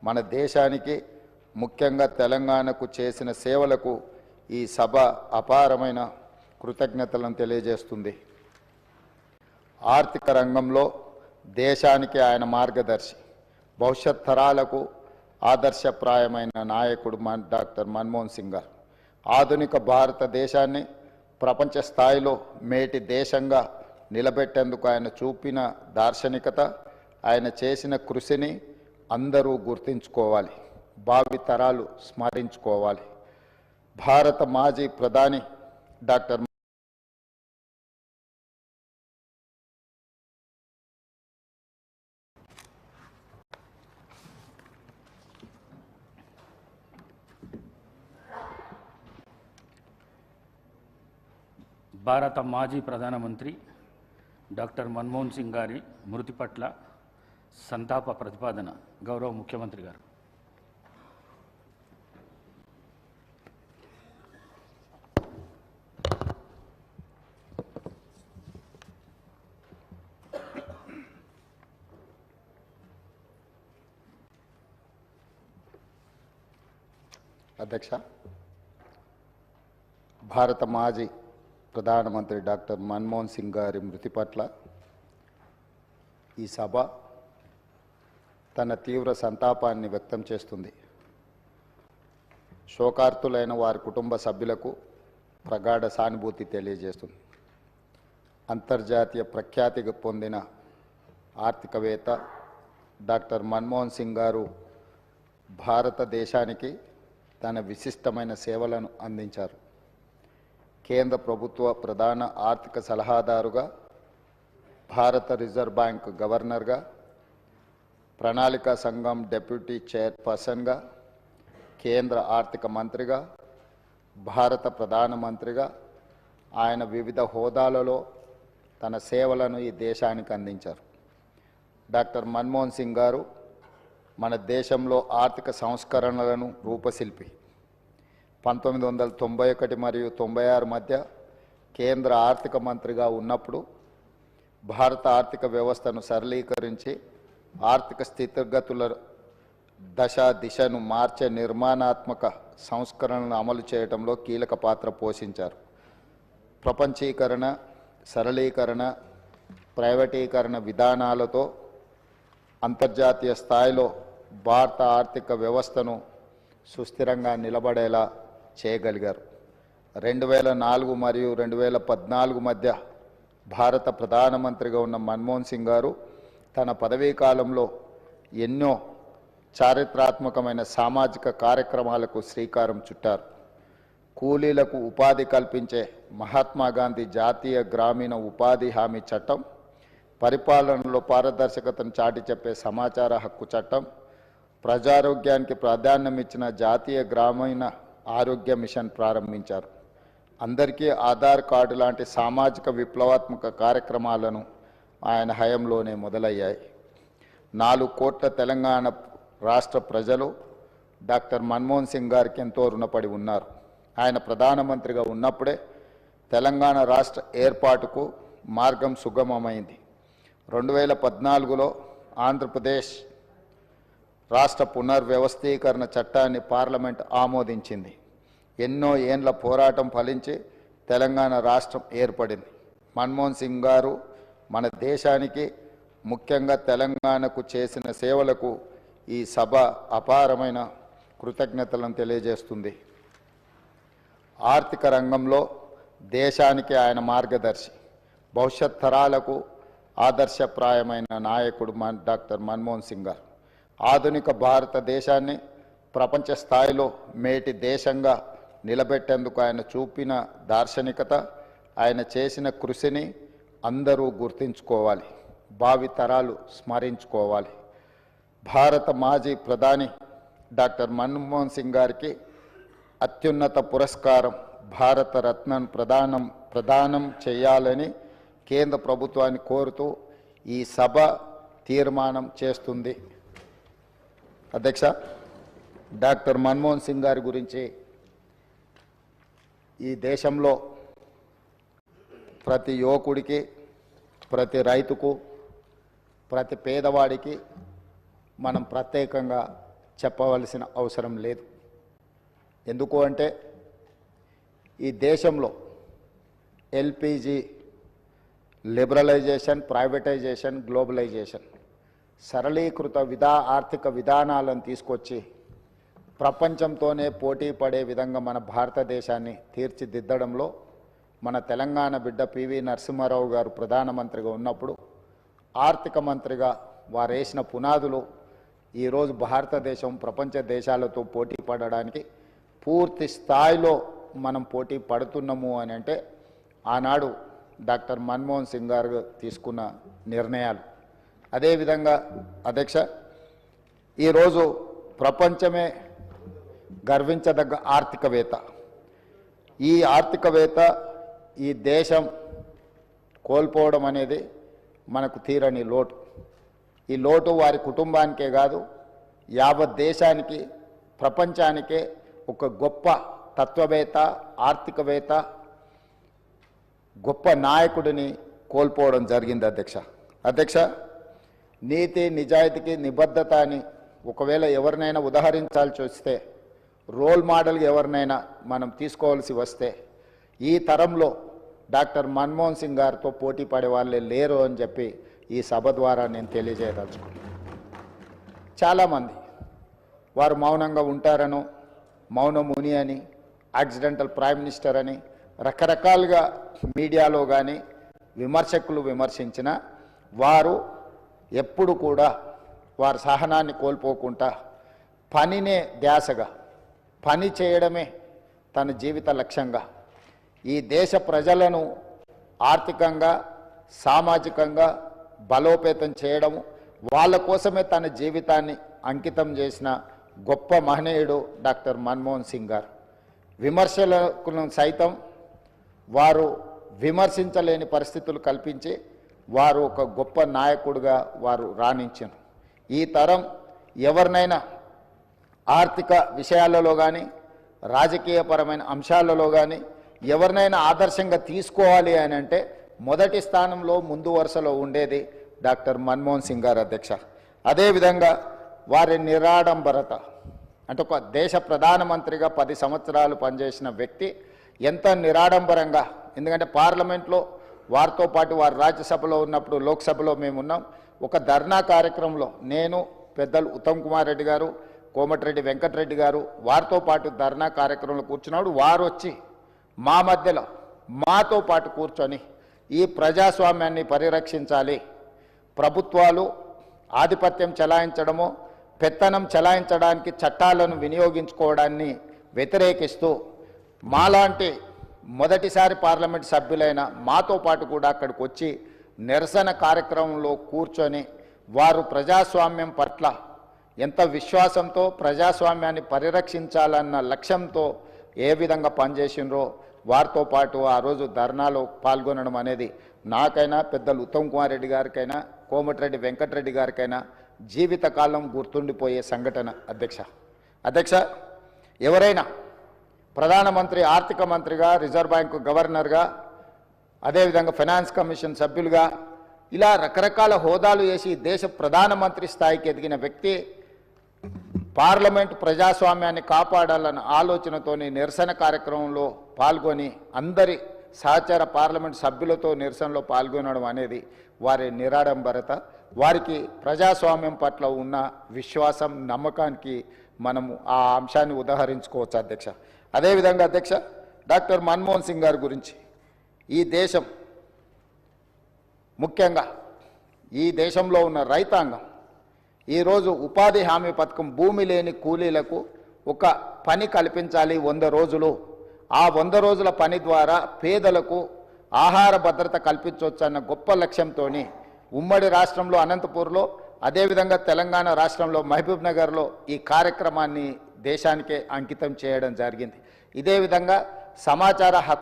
మన దేశానికి ముఖ్యంగా తెలంగాణకు చేసిన సేవలకు ఈ సభ అపారమైన కృతజ్ఞతలను తెలియజేస్తుంది. ఆర్థిక రంగంలో దేశానికి ఆయన మార్గదర్శి, భవిష్యత్ తరాలకు ఆదర్శప్రాయమైన నాయకుడు డాక్టర్ మన్మోహన్ సింగ్ గారు. ఆధునిక భారతదేశాన్ని ప్రపంచ స్థాయిలో మేటి దేశంగా నిలబెట్టేందుకు ఆయన చూపిన దార్శనికత, ఆయన చేసిన కృషిని అందరూ గుర్తించుకోవాలి, భావితరాలు స్మరించుకోవాలి. భారత మాజీ ప్రధాని డాక్టర్ భారత మాజీ ప్రధానమంత్రి డాక్టర్ మన్మోహన్ సింగ్ గారి మృతి పట్ల సంతాప ప్రతిపాదన గౌరవ ముఖ్యమంత్రి గారు. అధ్యక్ష, భారత మాజీ ప్రధానమంత్రి డాక్టర్ మన్మోహన్ సింగ్ గారి మృతి పట్ల ఈ సభ తన తీవ్ర సంతాపాన్ని వ్యక్తం చేస్తుంది. శోకార్తులైన వారి కుటుంబ సభ్యులకు ప్రగాఢ సానుభూతి తెలియజేస్తుంది. అంతర్జాతీయ ప్రఖ్యాతి పొందిన ఆర్థికవేత్త డాక్టర్ మన్మోహన్ సింగ్ గారు భారతదేశానికి తన విశిష్టమైన సేవలను అందించారు. కేంద్ర ప్రభుత్వ ప్రధాన ఆర్థిక సలహాదారుగా, భారత రిజర్వ్ బ్యాంక్ గవర్నర్గా, ప్రణాళికా సంఘం డెప్యూటీ చైర్పర్సన్గా, కేంద్ర ఆర్థిక మంత్రిగా, భారత ప్రధానమంత్రిగా ఆయన వివిధ హోదాలలో తన సేవలను ఈ దేశానికి అందించారు. డాక్టర్ మన్మోహన్ సింగ్ గారు మన దేశంలో ఆర్థిక సంస్కరణలను రూపశిల్పి. 1991 మరియు 96 మధ్య కేంద్ర ఆర్థిక మంత్రిగా ఉన్నప్పుడు భారత ఆర్థిక వ్యవస్థను సరళీకరించి ఆర్థిక స్థితిగతుల దిశను మార్చే నిర్మాణాత్మక సంస్కరణలను అమలు చేయడంలో కీలక పాత్ర పోషించారు. ప్రపంచీకరణ, సరళీకరణ, ప్రైవేటీకరణ విధానాలతో అంతర్జాతీయ స్థాయిలో భారత ఆర్థిక వ్యవస్థను సుస్థిరంగా నిలబడేలా చేయగలిగారు. 2004 మరియు 2014 మధ్య భారత ప్రధానమంత్రిగా ఉన్న మన్మోహన్ సింగ్ గారు తన పదవీ కాలంలో ఎన్నో చారిత్రాత్మకమైన సామాజిక కార్యక్రమాలకు శ్రీకారం చుట్టారు. కూలీలకు ఉపాధి కల్పించే మహాత్మా గాంధీ జాతీయ గ్రామీణ ఉపాధి హామీ చట్టం, పరిపాలనలో పారదర్శకతను చాటి చెప్పే సమాచార హక్కు చట్టం, ప్రజారోగ్యానికి ప్రాధాన్యం ఇచ్చిన జాతీయ గ్రామీణ ఆరోగ్య మిషన్ ప్రారంభించారు. అందరికీ ఆధార్ కార్డు లాంటి సామాజిక విప్లవాత్మక కార్యక్రమాలను ఆయన హయాంలోనే మొదలయ్యాయి. 4 కోట్ల తెలంగాణ రాష్ట్ర ప్రజలు డాక్టర్ మన్మోహన్ సింగ్ గారికి ఎంతో రుణపడి ఉన్నారు. ఆయన ప్రధానమంత్రిగా ఉన్నప్పుడే తెలంగాణ రాష్ట్ర ఏర్పాటుకు మార్గం సుగమమైంది. 2014లో ఆంధ్రప్రదేశ్ రాష్ట్ర పునర్వ్యవస్థీకరణ చట్టాన్ని పార్లమెంట్ ఆమోదించింది. ఎన్నో ఏండ్ల పోరాటం ఫలించి తెలంగాణ రాష్ట్రం ఏర్పడింది. మన్మోహన్ సింగ్ గారు మన దేశానికి ముఖ్యంగా తెలంగాణకు చేసిన సేవలకు ఈ సభ అపారమైన కృతజ్ఞతలను తెలియజేస్తుంది. ఆర్థిక రంగంలో దేశానికి ఆయన మార్గదర్శి, భవిష్యత్ తరాలకు ఆదర్శప్రాయమైన నాయకుడు డాక్టర్ మన్మోహన్ సింగ్ గారు. ఆధునిక భారతదేశాన్ని ప్రపంచ స్థాయిలో మేటి దేశంగా నిలబెట్టేందుకు ఆయన చూపిన దార్శనికత, ఆయన చేసిన కృషిని అందరూ గుర్తించుకోవాలి, భావితరాలు స్మరించుకోవాలి. భారత మాజీ ప్రధాని డాక్టర్ మన్మోహన్ సింగ్ గారికి అత్యున్నత పురస్కారం భారత రత్న ప్రదానం చేయాలని కేంద్ర ప్రభుత్వాన్ని కోరుతూ ఈ సభ తీర్మానం చేస్తుంది. అధ్యక్ష, డాక్టర్ మన్మోహన్ సింగ్ గారి గురించి ఈ దేశంలో ప్రతి యువకుడికి, ప్రతి రైతుకు, ప్రతి పేదవాడికి మనం ప్రత్యేకంగా చెప్పవలసిన అవసరం లేదు. ఎందుకు అంటే ఈ దేశంలో ఎల్పిజి లిబరలైజేషన్, ప్రైవేటైజేషన్, గ్లోబలైజేషన్ సరళీకృత ఆర్థిక విధానాలను తీసుకొచ్చి ప్రపంచంతోనే పోటీ పడే విధంగా మన భారతదేశాన్ని తీర్చిదిద్దడంలో మన తెలంగాణ బిడ్డ పివి నరసింహారావు గారు ప్రధానమంత్రిగా ఉన్నప్పుడు ఆర్థిక మంత్రిగా వారు వేసిన పునాదులు ఈరోజు భారతదేశం ప్రపంచ దేశాలతో పోటీ పడడానికి పూర్తి స్థాయిలో మనం పోటీ పడుతున్నాము అని అంటే ఆనాడు డాక్టర్ మన్మోహన్ సింగ్ గారు తీసుకున్న నిర్ణయాలు. అదేవిధంగా అధ్యక్ష, ఈరోజు ప్రపంచమే గర్వించదగ్గ ఆర్థికవేత్త, ఈ ఆర్థికవేత్త ఈ దేశం కోల్పోవడం అనేది మనకు తీరని లోటు. ఈ లోటు వారి కుటుంబానికే కాదు, యావత్ దేశానికి, ప్రపంచానికే ఒక గొప్ప తత్వవేత్త, ఆర్థికవేత్త, గొప్ప నాయకుడిని కోల్పోవడం జరిగింది అధ్యక్ష. నీతి, నిజాయితీకి, నిబద్ధత అని ఒకవేళ ఎవరినైనా ఉదాహరించాల్సి వస్తే, రోల్ మోడల్గా ఎవరినైనా మనం తీసుకోవాల్సి వస్తే ఈ తరంలో డాక్టర్ మన్మోహన్ సింగ్ గారితో పోటీ పడే వాళ్ళే లేరు అని చెప్పి ఈ సభ ద్వారా నేను తెలియజేయదలుచుకున్నాను. చాలామంది వారు మౌనంగా ఉంటారనో, మౌనముని అని, యాక్సిడెంటల్ ప్రైమ్ మినిస్టర్ అని రకరకాలుగా మీడియాలో కానీ విమర్శకులు విమర్శించిన వారు ఎప్పుడు కూడా వారి సహనాన్ని కోల్పోకుండా పనినే ధ్యాసగా, పని చేయడమే తన జీవిత లక్ష్యంగా ఈ దేశ ప్రజలను ఆర్థికంగా, సామాజికంగా బలోపేతం చేయడము, వాళ్ళ కోసమే తన జీవితాన్ని అంకితం చేసిన గొప్ప మహనీయుడు డాక్టర్ మన్మోహన్ సింగ్ గారు. విమర్శలను సైతం వారు విమర్శించలేని పరిస్థితులు కల్పించి వారు ఒక గొప్ప నాయకుడిగా వారు రాణించారు. ఈ తరం ఎవరినైనా ఆర్థిక విషయాలలో కానీ, రాజకీయపరమైన అంశాలలో కానీ ఎవరినైనా ఆదర్శంగా తీసుకోవాలి అని అంటే మొదటి స్థానంలో ముందు వరుసలో ఉండేది డాక్టర్ మన్మోహన్ సింగ్ గారు అధ్యక్ష. అదేవిధంగా వారి నిరాడంబరత, అంటే ఒక దేశ ప్రధానమంత్రిగా 10 సంవత్సరాలు పనిచేసిన వ్యక్తి ఎంత నిరాడంబరంగా, ఎందుకంటే పార్లమెంట్లో వారితో పాటు వారు రాజ్యసభలో ఉన్నప్పుడు, లోక్సభలో మేమున్నాం, ఒక ధర్నా కార్యక్రమంలో నేను, పెద్దలు ఉత్తమ్ కుమార్ రెడ్డి గారు, కోమటిరెడ్డి వెంకటరెడ్డి గారు వారితో పాటు ధర్నా కార్యక్రమంలో కూర్చున్నాడు. వారు వచ్చి మా మధ్యలో మాతో పాటు కూర్చొని ఈ ప్రజాస్వామ్యాన్ని పరిరక్షించాలి, ప్రభుత్వాలు ఆధిపత్యం చెలాయించడము, పెత్తనం చెలాయించడానికి చట్టాలను వినియోగించుకోవడాన్ని వ్యతిరేకిస్తూ మాలాంటి మొదటిసారి పార్లమెంట్ సభ్యులైన మాతో పాటు కూడా అక్కడికి వచ్చి నిరసన కార్యక్రమంలో కూర్చొని వారు ప్రజాస్వామ్యం పట్ల ఎంత విశ్వాసంతో ప్రజాస్వామ్యాన్ని పరిరక్షించాలన్న లక్ష్యంతో ఏ విధంగా పనిచేసినరో వారితో పాటు ఆ రోజు ధర్నాలో పాల్గొనడం అనేది నాకైనా, పెద్దలు ఉత్తమ్ కుమార్ రెడ్డి గారికైనా, కోమటిరెడ్డి వెంకటరెడ్డి గారికైనా జీవితకాలం గుర్తుండిపోయే సంఘటన అధ్యక్ష. ఎవరైనా ప్రధానమంత్రి, ఆర్థిక మంత్రిగా, రిజర్వ్ బ్యాంకు గవర్నర్గా, అదేవిధంగా ఫైనాన్స్ కమిషన్ సభ్యులుగా ఇలా రకరకాల హోదాలు వేసి దేశ ప్రధానమంత్రి స్థాయికి ఎదిగిన వ్యక్తి పార్లమెంట్ ప్రజాస్వామ్యాన్ని కాపాడాలన్న ఆలోచనతోని నిరసన కార్యక్రమంలో పాల్గొని అందరి సహచర పార్లమెంట్ సభ్యులతో నిరసనలో పాల్గొనడం అనేది వారి నిరాడంబరత, వారికి ప్రజాస్వామ్యం పట్ల ఉన్న విశ్వాసం, నమ్మకానికి మనము ఆ అంశాన్ని ఉదాహరించుకోవచ్చు అధ్యక్ష. అదేవిధంగా అధ్యక్ష, డాక్టర్ మన్మోహన్ సింగ్ గారి గురించి ఈ దేశం, ముఖ్యంగా ఈ దేశంలో ఉన్న రైతాంగం ఈరోజు ఉపాధి హామీ పథకం, భూమి లేని కూలీలకు ఒక పని కల్పించాలి 100 రోజులు. ఆ 100 రోజుల పని ద్వారా పేదలకు ఆహార భద్రత కల్పించవచ్చు అన్న గొప్ప లక్ష్యంతో ఉమ్మడి రాష్ట్రంలో అనంతపూర్లో, అదేవిధంగా తెలంగాణ రాష్ట్రంలో మహబూబ్ నగర్లో ఈ కార్యక్రమాన్ని దేశానికే అంకితం చేయడం జరిగింది. ఇదే విధంగా సమాచార హక్కు